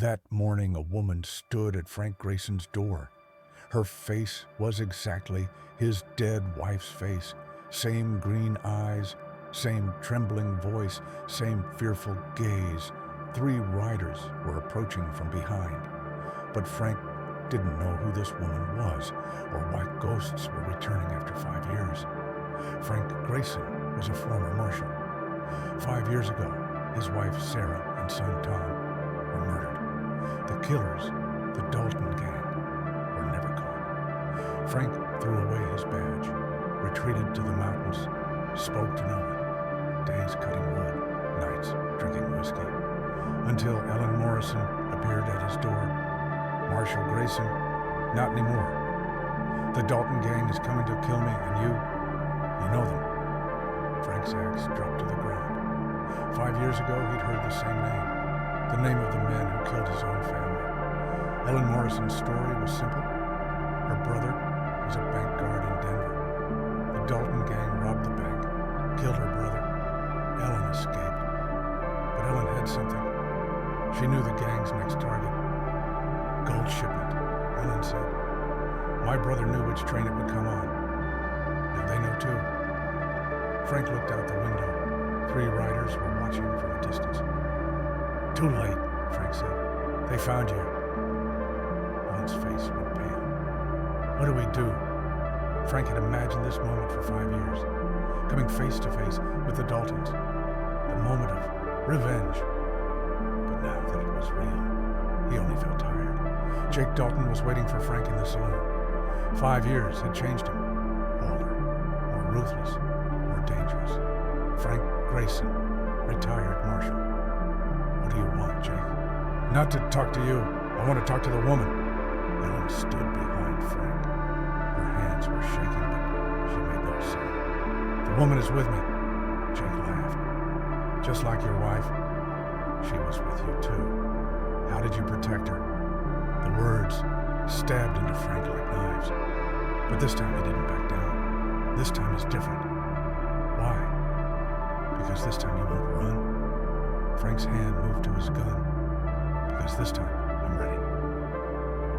That morning, a woman stood at Frank Grayson's door. Her face was exactly his dead wife's face. Same green eyes, same trembling voice, same fearful gaze. 3 riders were approaching from behind. But Frank didn't know who this woman was or why ghosts were returning after 5 years. Frank Grayson was a former marshal. 5 years ago, his wife Sarah and son Tom were murdered. The killers, the Dalton Gang, were never caught. Frank threw away his badge, retreated to the mountains, spoke to no one. Days cutting wood, nights drinking whiskey, until Ellen Morrison appeared at his door. Marshal Grayson, not anymore. The Dalton Gang is coming to kill me, and you know them. Frank's axe dropped to the ground. 5 years ago, he'd heard the same name of the men who killed his own family. Ellen Morrison's story was simple. Her brother was a bank guard in Denver. The Dalton Gang robbed the bank, killed her brother. Ellen escaped. But Ellen had something. She knew the gang's next target. Gold shipment, Ellen said. My brother knew which train it would come on. Now they know too. Frank looked out the window. 3 riders were watching from a distance. Too late, Frank said. They found you. Ellen's face went pale. What do we do? Frank had imagined this moment for 5 years, coming face to face with the Daltons. The moment of revenge. But now that it was real, he only felt tired. Jake Dalton was waiting for Frank in the saloon. 5 years had changed him. Older, more ruthless, more dangerous. Frank Grayson, retired marshal. What do you want, Jake? Not to talk to you. I want to talk to the woman. Ellen stood behind Frank. Her hands were shaking, but she made no sound. The woman is with me. Jake laughed. Just like your wife, she was with you too. How did you protect her? The words stabbed into Frank like knives. But this time he didn't back down. This time is different. Why? Because this time you won't run. Frank's hand moved to his gun. Because this time I'm ready.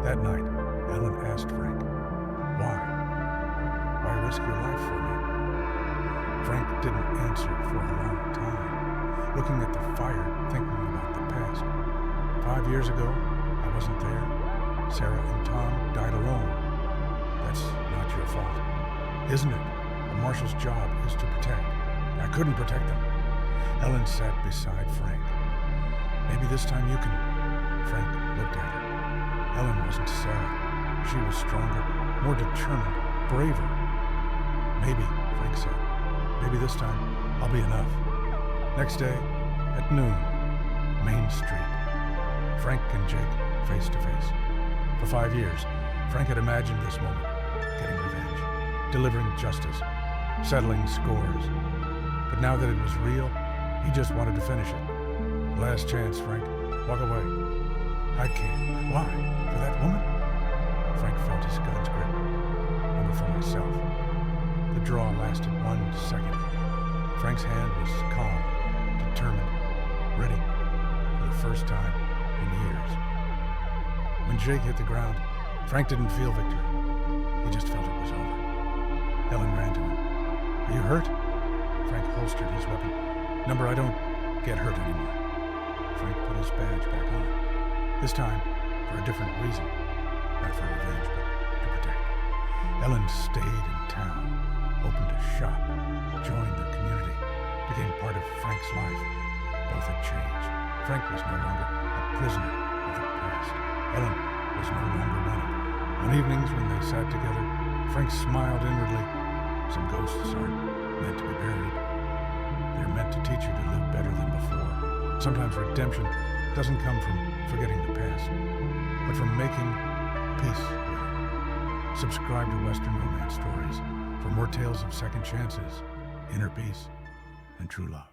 That night, Ellen asked Frank, why? Why risk your life for me? Frank didn't answer for a long time, looking at the fire, thinking about the past. 5 years ago, I wasn't there. Sarah and Tom died alone. That's not your fault, isn't it? A marshal's job is to protect. I couldn't protect them. Ellen sat beside Frank. Maybe this time you can. Frank looked at her. Ellen wasn't sad. She was stronger, more determined, braver. Maybe, Frank said. Maybe this time I'll be enough. Next day, at noon, Main Street. Frank and Jake face to face. For 5 years, Frank had imagined this moment, getting revenge, delivering justice, settling scores. But now that it was real, he just wanted to finish it. Last chance, Frank. Walk away. I can't. Why? For that woman? Frank felt his gun's grip. Only for myself. The draw lasted 1 second. Frank's hand was calm, determined, ready, for the first time in years. When Jake hit the ground, Frank didn't feel victory. He just felt it was over. Ellen ran to him. Are you hurt? Frank holstered his weapon. Number, I don't get hurt anymore. Frank put his badge back on. This time, for a different reason. Not for revenge, but to protect. Ellen stayed in town, opened a shop, joined the community, became part of Frank's life. Both had changed. Frank was no longer a prisoner of the past. Ellen was no longer running. On evenings when they sat together, Frank smiled inwardly. Some ghosts aren't meant to be buried. They're meant to teach you to live better than before. Sometimes redemption doesn't come from forgetting the past, but from making peace with it. Subscribe to Western Romance Stories for more tales of second chances, inner peace, and true love.